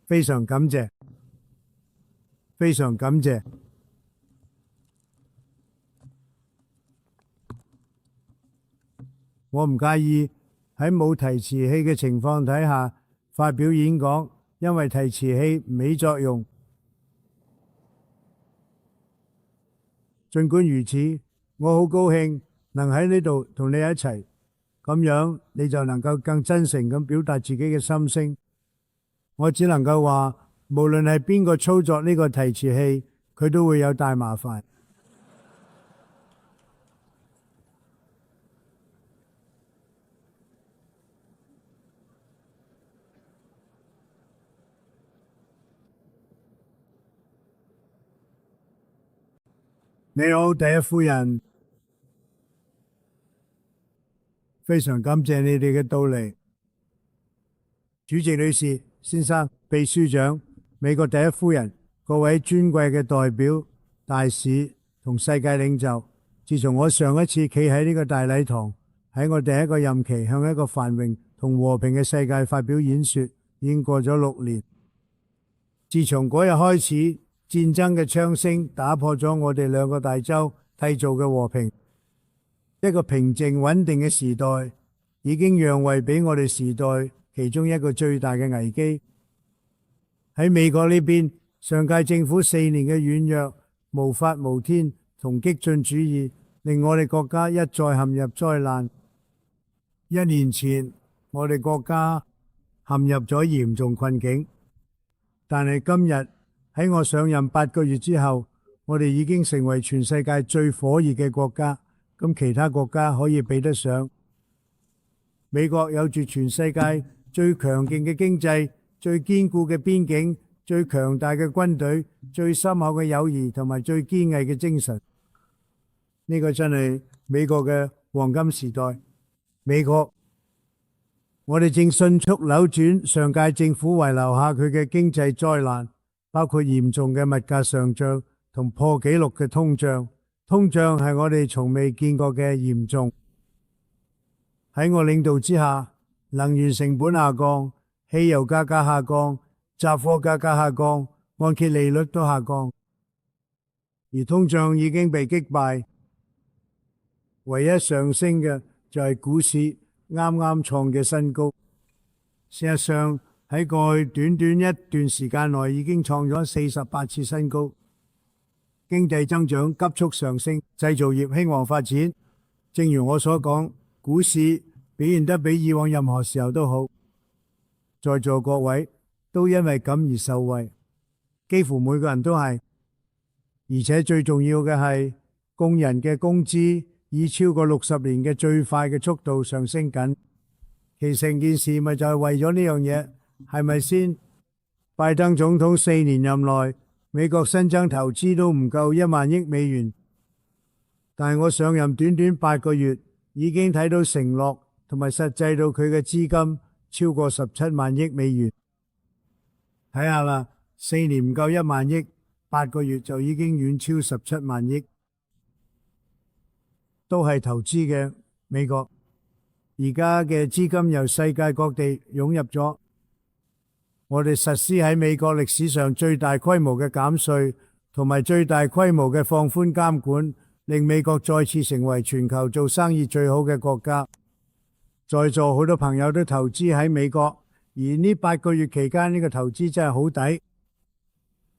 非常感謝，非常感謝。我唔介意喺冇提詞器嘅情況底下發表演講，因為提詞器唔起作用。儘管如此，我好高興能喺呢度同你一齊，咁樣你就能夠更真誠咁表達自己嘅心聲。我只能夠話，無論係邊個操作呢個提詞器，佢都會有大麻煩。你好，第一夫人，非常感謝你哋嘅到嚟。主席女士、先生、秘書長、美國第一夫人、各位尊貴嘅代表、大使同世界領袖，自從我上一次企喺呢個大禮堂，喺我第一個任期向一個繁榮同和平嘅世界發表演說，已經過咗6年。自從嗰日開始，戰爭嘅槍聲打破咗我哋兩個大洲締造嘅和平。一個平靜穩定嘅時代已經讓位俾我哋時代其中一個最大嘅危機。喺美國呢邊，上屆政府4年嘅軟弱、無法無天同激進主義，令我哋國家一再陷入災難。1年前，我哋國家陷入咗嚴重困境，但係今日喺我上任8個月之後，我哋已經成為全世界最火熱嘅國家。咁其他國家可以比得上？美國有住全世界最強勁嘅經濟、最堅固嘅邊境、最強大嘅軍隊、最深厚嘅友誼同埋最堅毅嘅精神。呢個真係美國嘅黃金時代。美國，我哋正迅速扭轉上屆政府遺留下佢嘅經濟災難，包括嚴重嘅物價上漲同破紀錄嘅通脹。通脹係我哋從未見過嘅嚴重。喺我領導之下，能源成本下降，汽油價格下降，雜貨價格下降，按揭利率都下降，而通脹已經被擊敗。唯一上升嘅就係股市啱啱創嘅新高。事實上，喺過去短短一段時間內已經創咗48次新高。經濟增長急速上升，製造業興旺發展。正如我所講，股市表現得比以往任何時候都好。在座各位都因為咁而受惠，幾乎每個人都係。而且最重要嘅係，工人嘅工資以超過60年嘅最快嘅速度上升緊。其成件事咪就係為咗呢樣嘢，係咪先？拜登總統4年任內，美國新增投資都唔夠1萬億美元，但係我上任短短8個月，已經睇到承諾同埋實際到佢嘅資金超過17萬億美元。睇下啦，4年唔夠1萬億，8個月就已經遠超17萬億，都係投資嘅美國。而家嘅資金由世界各地湧入咗。我哋實施喺美國歷史上最大規模嘅減稅，同埋最大規模嘅放寬監管，令美國再次成為全球做生意最好嘅國家。在座好多朋友都投資喺美國，而呢8個月期間呢個投資真係好抵。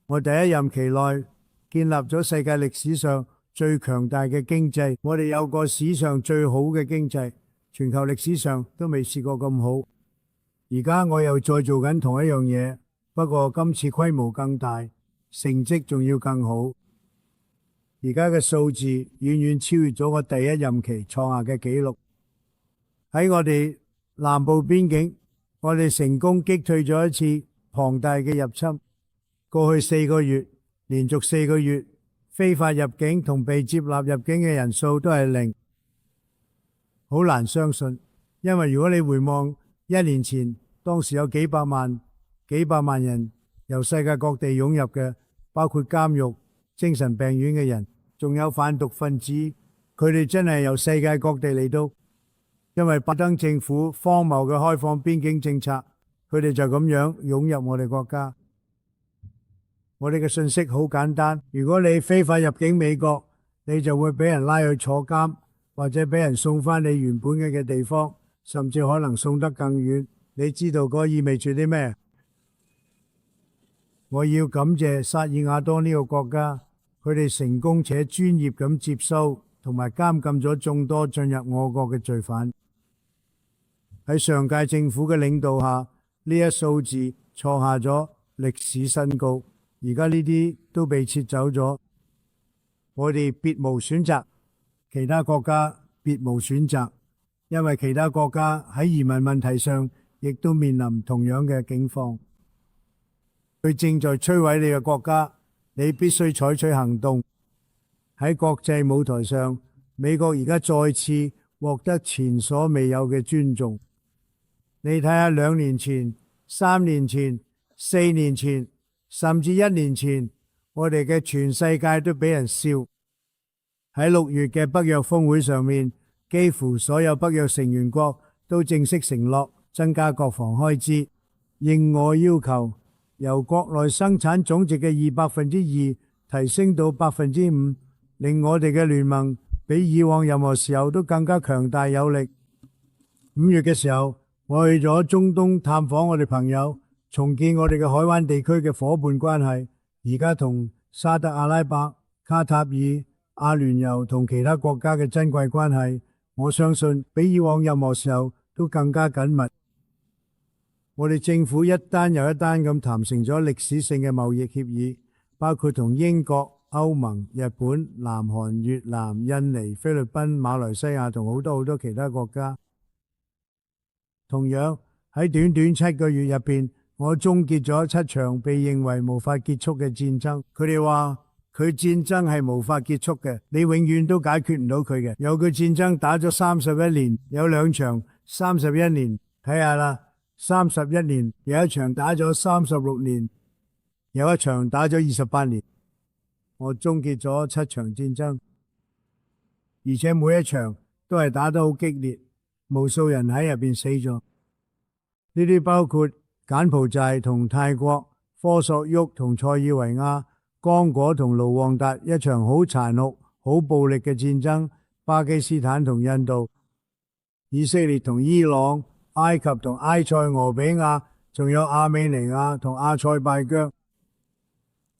我第一任期內建立咗世界歷史上最強大嘅經濟，我哋有個史上最好嘅經濟，全球歷史上都未試過咁好。而家我又再做緊同一樣嘢，不過今次規模更大，成績仲要更好。而家嘅數字遠遠超越咗我第一任期創下嘅紀錄。喺我哋南部邊境，我哋成功擊退咗一次龐大嘅入侵。過去4個月，連續4個月，非法入境同被接納入境嘅人數都係0，好難相信。因為如果你回望1年前，當時有幾百萬人由世界各地湧入嘅，包括監獄、精神病院嘅人，仲有販毒分子，佢哋真係由世界各地嚟到。因為拜登政府荒謬嘅開放邊境政策，佢哋就咁樣湧入我哋國家。我哋嘅信息好簡單，如果你非法入境美國，你就會俾人拉去坐監，或者俾人送返你原本嘅地方，甚至可能送得更遠。你知道嗰意味住啲咩？我要感謝薩爾瓦多呢個國家，佢哋成功且專業咁接收同埋監禁咗眾多進入我國嘅罪犯。喺上屆政府嘅領導下，呢一數字創下咗歷史新高。而家呢啲都被撤走咗，我哋別無選擇，其他國家別無選擇，因為其他國家喺移民問題上亦都面臨同樣嘅境況。佢正在摧毀你嘅國家，你必須採取行動。喺國際舞台上，美國而家再次獲得前所未有嘅尊重。你睇下2年前、3年前、4年前，甚至1年前，我哋嘅全世界都俾人笑。喺6月嘅北約峰會上面，幾乎所有北約成員國都正式承諾增加國防開支，應我要求，由國內生產總值嘅2%提升到5%，令我哋嘅聯盟比以往任何時候都更加強大有力。5月嘅時候，我去咗中東探訪我哋朋友，重建我哋嘅海灣地區嘅夥伴關係。而家同沙特阿拉伯、卡塔爾、阿聯酋同其他國家嘅珍貴關係，我相信比以往任何時候都更加緊密。我哋政府一單又一單咁談成咗歷史性嘅貿易協議，包括同英國、歐盟、日本、南韓、越南、印尼、菲律賓、馬來西亞同好多其他國家。同樣喺短短7個月入邊，我終結咗7場被認為無法結束嘅戰爭。佢哋話佢戰爭係無法結束嘅，你永遠都解決唔到佢嘅。有句戰爭打咗31年，有2場31年，睇下啦，31年，有一場打咗36年，有一場打咗28年。我終結咗7場戰爭，而且每一場都係打得好激烈，無數人喺入邊死咗。呢啲包括柬埔寨同泰國、科索沃同塞爾維亞、剛果同盧旺達一場好殘酷、好暴力嘅戰爭，巴基斯坦同印度、以色列同伊朗、埃及同埃塞俄比亞，仲有亞美尼亞同阿塞拜疆，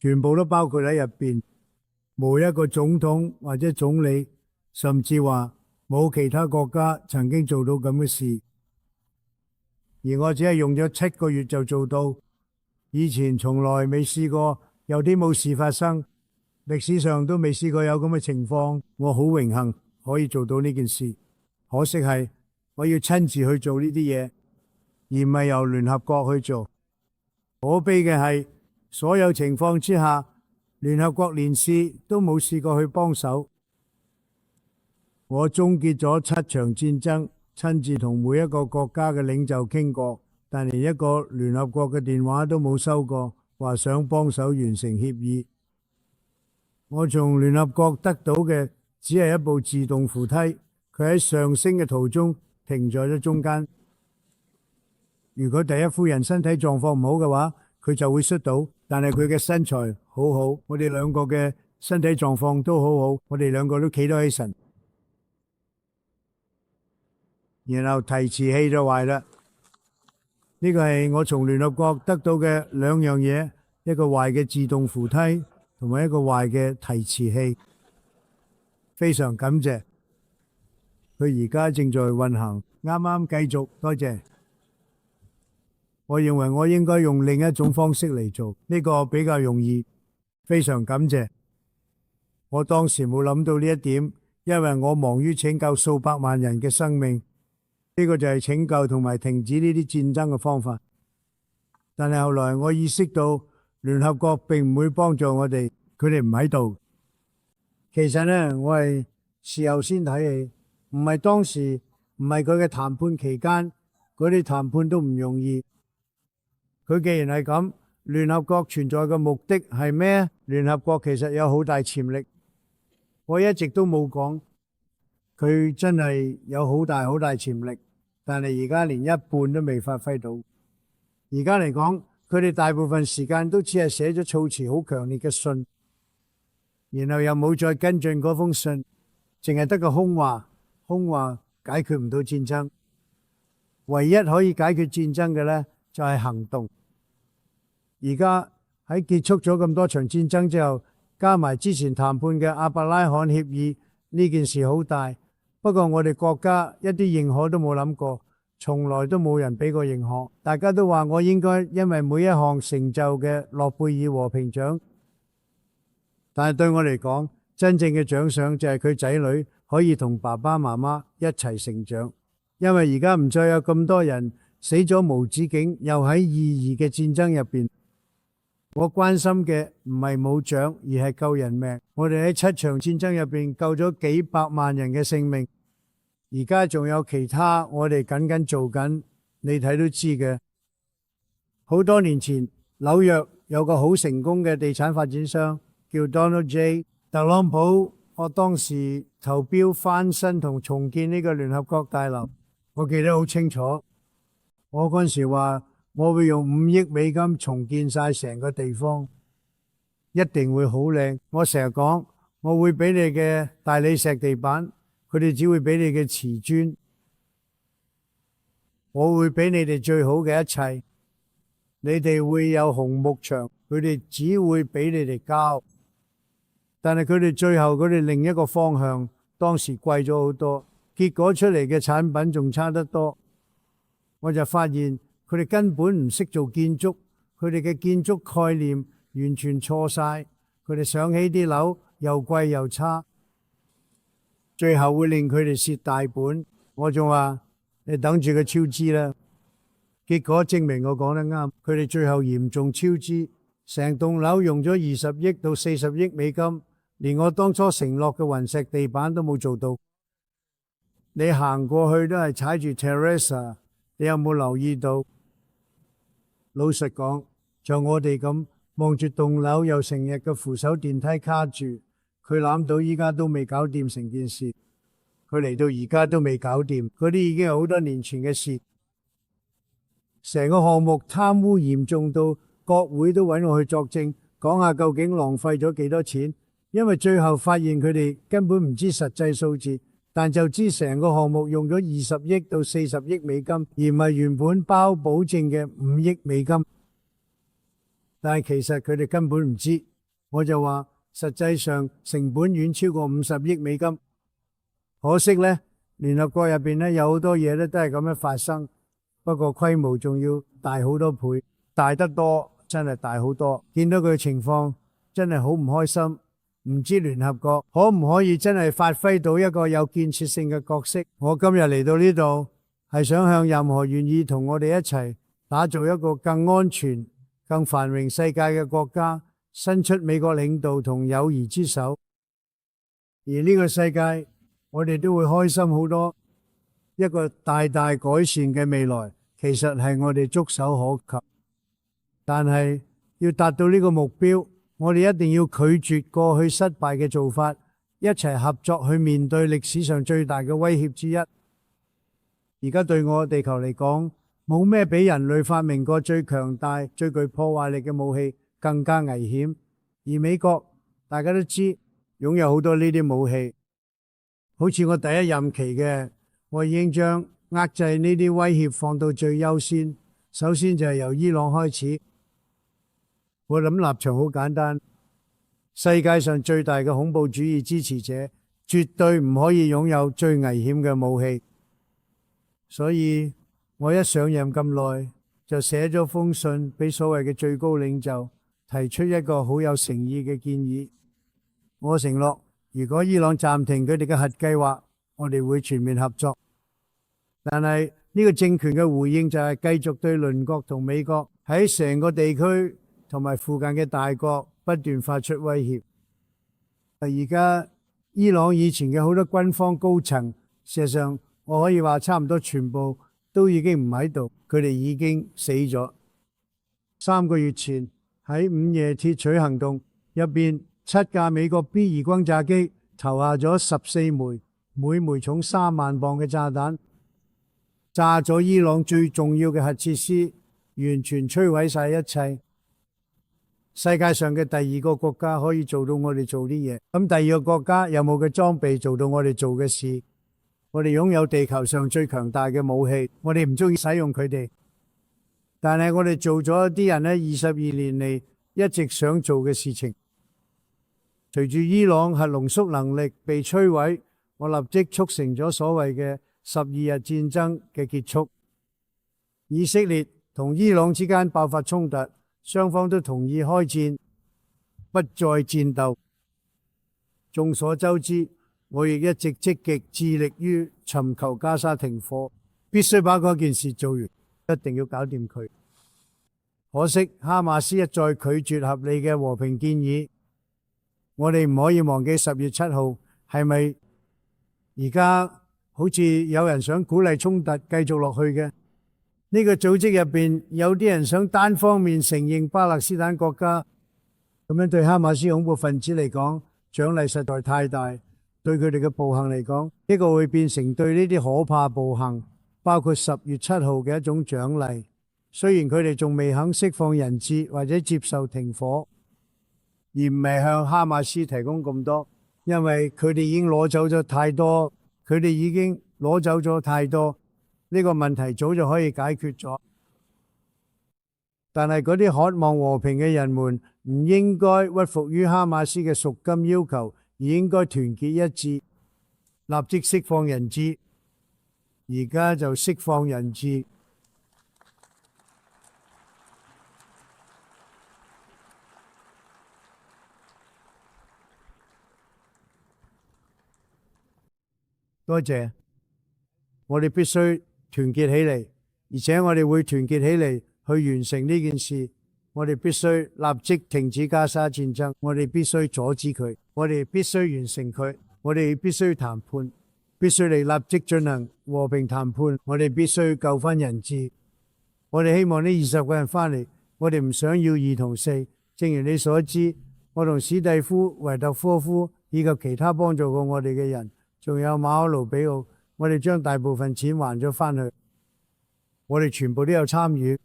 全部都包括喺入邊。冇一個總統或者總理，甚至話冇其他國家曾經做到咁嘅事，而我只係用咗7個月就做到。以前從來未試過，有啲冇事發生，歷史上都未試過有咁嘅情況。我好榮幸可以做到呢件事，可惜係我要親自去做呢啲嘢，而唔係由聯合國去做。可悲嘅係，所有情況之下，聯合國連試都冇試過去幫手。我終結咗7場戰爭，親自同每一個國家嘅領袖傾過，但連一個聯合國嘅電話都冇收過，話想幫手完成協議。我從聯合國得到嘅只係一部自動扶梯，佢喺上升嘅途中停在咗中間。如果第一夫人身體狀況唔好嘅話，佢就會摔倒，但係佢嘅身材好好，我哋兩個嘅身體狀況都好好，我哋兩個都企得起身。然後提詞器就壞啦，呢個係我從聯合國得到嘅2樣嘢，一個壞嘅自動扶梯同埋一個壞嘅提詞器。非常感謝，佢而家正在運行，啱啱繼續，多謝。我認為我應該用另一種方式嚟做，呢個比較容易。非常感謝。我當時冇諗到呢一點，因為我忙於拯救數百萬人嘅生命，呢個就係拯救同埋停止呢啲戰爭嘅方法。但係後來我意識到，聯合國並唔會幫助我哋，佢哋唔喺度。其實呢，我係事後先睇起，唔係當時，唔係佢嘅談判期間，嗰啲談判都唔容易。佢既然係咁，聯合國存在嘅目的係咩？聯合國其實有好大潛力，我一直都冇講，佢真係有好大潛力，但係而家連一半都未發揮到。而家嚟講，佢哋大部分時間都只係寫咗措辭好強烈嘅信，然後又冇再跟進嗰封信，淨係得個空話，空話解決唔到戰爭。唯一可以解決戰爭嘅呢，就係行動。而家喺結束咗咁多場戰爭之後，加埋之前談判嘅阿伯拉罕協議，呢件事好大。不過我哋國家一啲認可都冇諗過，從來都冇人俾過認可。大家都話我應該因為每一項成就嘅諾貝爾和平獎，但係對我嚟講，真正嘅獎賞就係佢仔女可以同爸爸媽媽一齊成長。因為而家唔再有咁多人死咗無止境，又喺意義嘅戰爭入邊。我關心嘅唔係冇獎，而係救人命。我哋喺7場戰爭入邊救咗幾百萬人嘅性命，而家仲有其他我哋緊做緊，你睇都知嘅。好多年前，紐約有個好成功嘅地產發展商叫 Donald J. 特朗普，我當時投標翻新同重建呢個聯合國大樓，我記得好清楚。我嗰陣時話我會用5億美金重建晒成個地方，一定會好靚。我成日講，我會俾你嘅大理石地板，佢哋只會俾你嘅瓷磚。我會俾你哋最好嘅一切，你哋會有紅木牆，佢哋只會俾你哋膠。但係佢哋最後佢哋另一個方向，當時貴咗好多，結果出嚟嘅產品仲差得多。我就發現佢哋根本唔識做建築，佢哋嘅建築概念完全錯晒，佢哋想起啲樓又貴又差，最後會令佢哋蝕大本。我仲話你等住佢超支啦，結果證明我講得啱，佢哋最後嚴重超支，成棟樓用咗20億到40億美金，連我當初承諾嘅雲石地板都冇做到。你行過去都係踩住 Terrace， 你有冇留意到？老實講，就我哋咁望住棟樓又成日嘅扶手電梯卡住，佢攬到依家都未搞掂成件事，佢嚟到而家都未搞掂，嗰啲已經係好多年前嘅事。成個項目貪污嚴重到國會都揾我去作證，講下究竟浪費咗幾多錢，因為最後發現佢哋根本唔知實際數字，但就知成個項目用咗20億到40億美金，而唔係原本包保證嘅5億美金。但係其實佢哋根本唔知，我就話實際上成本遠超過50億美金。可惜呢，聯合國入邊呢有好多嘢呢都係咁樣發生，不過規模仲要大好多倍，大得多，真係大好多。見到佢嘅情況，真係好唔開心。唔知聯合國可唔可以真係發揮到一個有建設性嘅角色？我今日嚟到呢度，係想向任何願意同我哋一齊打造一個更安全、更繁榮世界嘅國家，伸出美國領導同友誼之手。而呢個世界，我哋都會開心好多。一個大大改善嘅未來，其實係我哋觸手可及。但係要達到呢個目標，我哋一定要拒絕過去失敗嘅做法，一齊合作去面對歷史上最大嘅威脅之一。而家對我地球嚟講，冇咩比人類發明過最強大、最具破壞力嘅武器更加危險。而美國大家都知擁有好多呢啲武器，好似我第一任期嘅，我已經將遏制呢啲威脅放到最優先。首先就係由伊朗開始。我諗立場好簡單，世界上最大嘅恐怖主義支持者絕對唔可以擁有最危險嘅武器。所以我一上任咁耐，就寫咗封信俾所謂嘅最高領袖，提出一個好有誠意嘅建議。我承諾，如果伊朗暫停佢哋嘅核計劃，我哋會全面合作。但係呢個政權嘅回應就係繼續對鄰國同美國喺成個地區同埋附近嘅大國不斷發出威脅。而家伊朗以前嘅好多軍方高層，事實上我可以話差唔多全部都已經唔喺度，佢哋已經死咗。3個月前喺午夜鐵取行動入邊，7架美國 B2 轟炸機投下咗14枚，每枚重3萬磅嘅炸彈，炸咗伊朗最重要嘅核設施，完全摧毀晒一切。世界上嘅第二個國家可以做到我哋做啲嘢，咁第二個國家有冇嘅裝備做到我哋做嘅事？我哋擁有地球上最強大嘅武器，我哋唔中意使用佢哋，但係我哋做咗一啲人呢22年嚟一直想做嘅事情。隨住伊朗核濃縮能力被摧毀，我立即促成咗所謂嘅12日戰爭嘅結束。以色列同伊朗之間爆發衝突，雙方都同意開戰，不再戰鬥。眾所周知，我亦一直積極致力於尋求加沙停火，必須把嗰件事做完，一定要搞掂佢。可惜哈馬斯一再拒絕合理嘅和平建議。我哋唔可以忘記10月7號係咪而家好似有人想鼓勵衝突繼續落去嘅？呢個組織入邊有啲人想單方面承認巴勒斯坦國家，咁樣對哈馬斯恐怖分子嚟講，獎勵實在太大。對佢哋嘅暴行嚟講，呢個會變成對呢啲可怕暴行，包括10月7號嘅一種獎勵。雖然佢哋仲未肯釋放人質或者接受停火，而唔係向哈馬斯提供咁多，因為佢哋已經攞走咗太多，呢個問題早就可以解決咗。但係嗰啲渴望和平嘅人們唔應該屈服於哈馬斯嘅贖金要求，而應該團結一致，立即釋放人質。而家就釋放人質。多謝，我哋必須團結起嚟，而且我哋會團結起嚟去完成呢件事。我哋必須立即停止加沙戰爭，我哋必須阻止佢，我哋必須完成佢，我哋必須談判，必須嚟立即進行和平談判，我哋必須救翻人質。我哋希望呢20個人翻嚟，我哋唔想要2同4。正如你所知，我同史蒂夫、維特科夫以及其他幫助過我哋嘅人，仲有馬可盧比奧，我哋將大部分錢還咗翻去，我哋全部都有參與。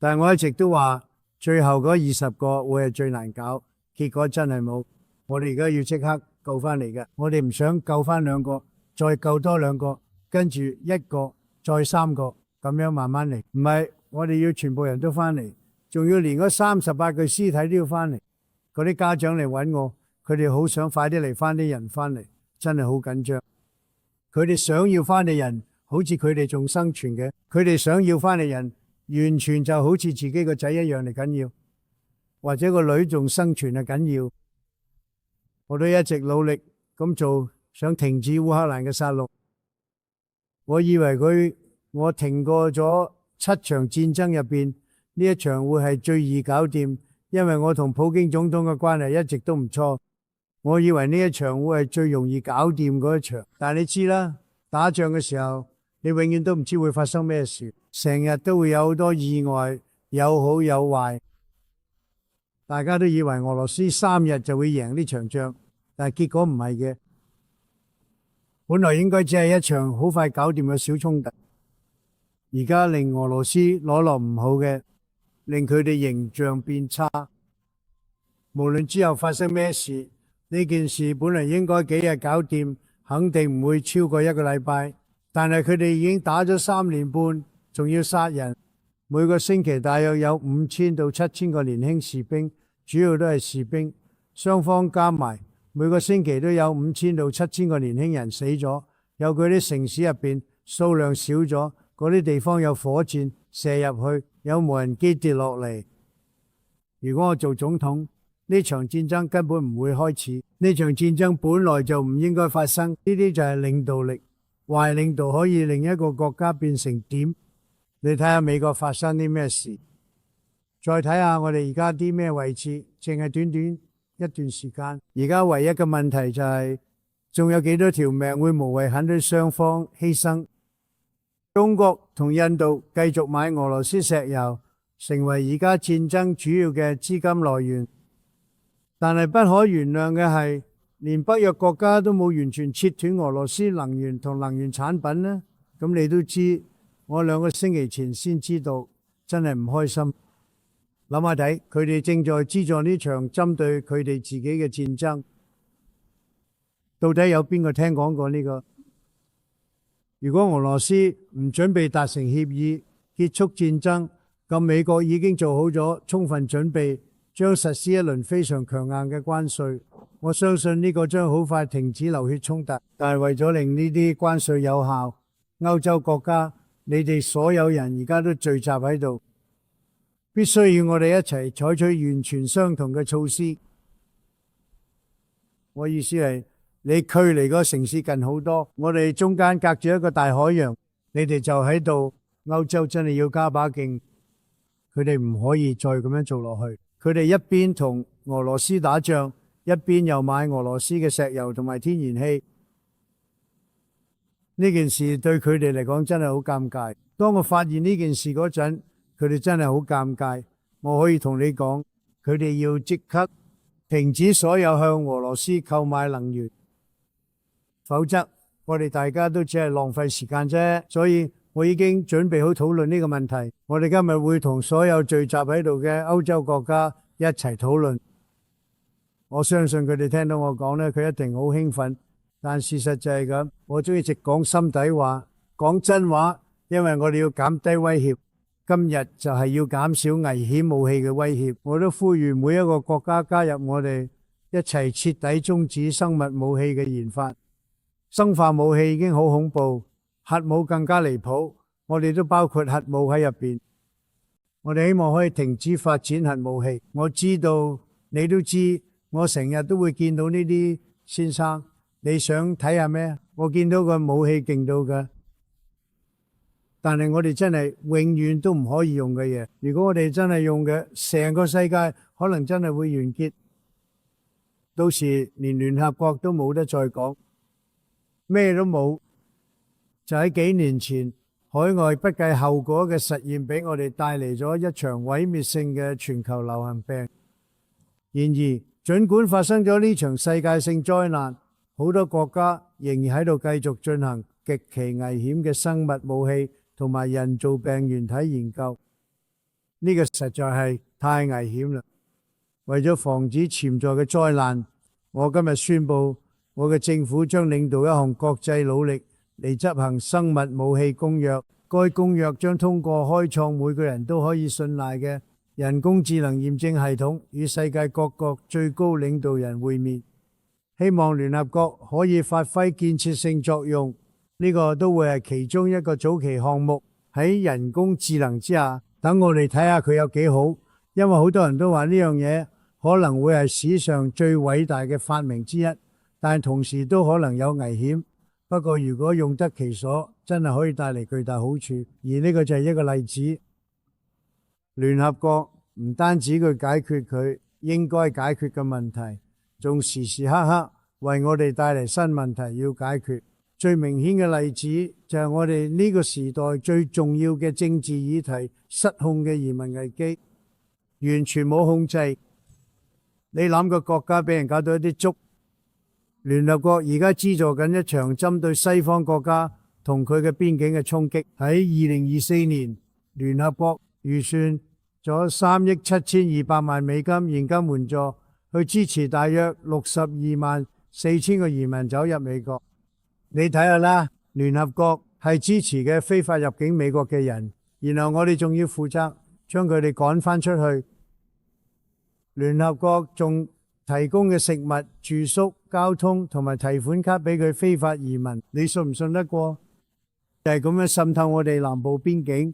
但係我一直都話，最後嗰20個會係最難搞，結果真係冇。我哋而家要即刻救翻嚟嘅，我哋唔想救翻2個，再救多2個，跟住1個，再3個，咁樣慢慢嚟。唔係，我哋要全部人都翻嚟，仲要連嗰38具屍體都要翻嚟。嗰啲家長嚟揾我，佢哋好想快啲嚟翻啲人翻嚟，真係好緊張。佢哋想要翻嚟人，好似佢哋仲生存嘅，佢哋想要翻嚟人，完全就好似自己個仔一樣嚟緊要，或者個女仲生存係緊要。我都一直努力咁做，想停止烏克蘭嘅殺戮。我以為我停過咗7場戰爭入邊，呢一場會係最易搞掂，因為我同普京總統嘅關係一直都唔錯。我以為呢一場會係最容易搞掂嗰一場，但係你知啦，打仗嘅時候，你永遠都唔知會發生咩事，成日都會有好多意外，有好有壞。大家都以為俄羅斯3日就會贏呢場仗，但係結果唔係嘅。本來應該只係一場好快搞掂嘅小衝突，而家令俄羅斯攞落唔好嘅，令佢哋形象變差。無論之後發生咩事，呢件事本來應該幾日搞掂，肯定唔會超過1個禮拜。但係佢哋已經打咗3年半，仲要殺人。每個星期大約有5000到7000個年輕士兵，主要都係士兵。雙方加埋，每個星期都有5000到7000個年輕人死咗。有佢啲城市入邊數量少咗，嗰啲地方有火箭射入去，有無人機跌落嚟。如果我做總統，呢場戰爭根本唔會開始。呢場戰爭本來就唔應該發生。呢啲就係領導力。壞領導可以令一個國家變成點？你睇下美國發生啲咩事，再睇下我哋而家啲咩位置，淨係短短一段時間。而家唯一嘅問題就係，仲有幾多條命會無謂肯對雙方犧牲？中國同印度繼續買俄羅斯石油，成為而家戰爭主要嘅資金來源。但係不可原諒嘅係，連北約國家都冇完全切斷俄羅斯能源同能源產品呢？咁你都知，我2個星期前先知道，真係唔開心。諗下睇，佢哋正在資助呢場針對佢哋自己嘅戰爭。到底有邊個聽講過呢個？如果俄羅斯唔準備達成協議結束戰爭，咁美國已經做好咗充分準備，將實施一輪非常強硬嘅關稅。我相信呢個將好快停止流血衝突，但係為咗令呢啲關稅有效，歐洲國家，你哋所有人而家都聚集喺度，必須要我哋一齊採取完全相同嘅措施。我意思係，你距離個城市近好多，我哋中間隔住一個大海洋，你哋就喺度。歐洲真係要加把勁，佢哋唔可以再咁樣做落去。佢哋一邊同俄羅斯打仗，一邊又買俄羅斯嘅石油同埋天然氣。呢件事對佢哋嚟講真係好尷尬。當我發現呢件事嗰陣，佢哋真係好尷尬。我可以同你講，佢哋要即刻停止所有向俄羅斯購買能源，否則我哋大家都只係浪費時間啫。所以我已經準備好討論呢個問題。我哋今日會同所有聚集喺度嘅歐洲國家一齊討論。我相信佢哋聽到我講呢，佢一定好興奮。但事實就係咁，我中意直講心底話，講真話，因為我哋要減低威脅。今日就係要減少危險武器嘅威脅。我都呼籲每一個國家加入我哋，一齊徹底終止生物武器嘅研發。生化武器已經好恐怖，核武更加離譜，我哋都包括核武喺入邊。我哋希望可以停止發展核武器。我知道你都知，我成日都會見到呢啲先生。你想睇下咩？我見到個武器勁到㗎，但係我哋真係永遠都唔可以用嘅嘢。如果我哋真係用嘅，成個世界可能真係會完結。到時連聯合國都冇得再講，咩都冇。就喺幾年前，海外不計後果嘅實驗俾我哋帶嚟咗一場毀滅性嘅全球流行病。然而，儘管發生咗呢場世界性災難，好多國家仍然喺度繼續進行極其危險嘅生物武器同埋人造病原體研究。呢個實在係太危險啦！為咗防止潛在嘅災難，我今日宣布，我嘅政府將領導一項國際努力嚟執行生物武器公約。該公約將通過開創每個人都可以信賴嘅人工智能驗證系統，與世界各國最高領導人會面。希望聯合國可以發揮建設性作用，呢個都會係其中一個早期項目。喺人工智能之下，等我哋睇下佢有幾好。因為好多人都話呢樣嘢可能會係史上最偉大嘅發明之一，但同時都可能有危險。不過如果用得其所，真係可以帶嚟巨大好處。而呢個就係一個例子。聯合國唔單止佢解決佢應該解決嘅問題，仲時時刻刻為我哋帶嚟新問題要解決。最明顯嘅例子就係我哋呢個時代最重要嘅政治議題——失控嘅移民危機，完全冇控制。你諗個國家俾人搞到一啲粥。聯合國而家資助緊一場針對西方國家同佢嘅邊境嘅衝擊。喺2024年，聯合國預算咗3億7200萬美金現金援助，去支持大約624000個移民走入美國。你睇下啦，聯合國係支持嘅非法入境美國嘅人，然後我哋仲要負責將佢哋趕返出去。聯合國仲提供嘅食物、住宿、交通同埋提款卡俾佢非法移民，你信唔信得過？就係咁樣滲透我哋南部邊境。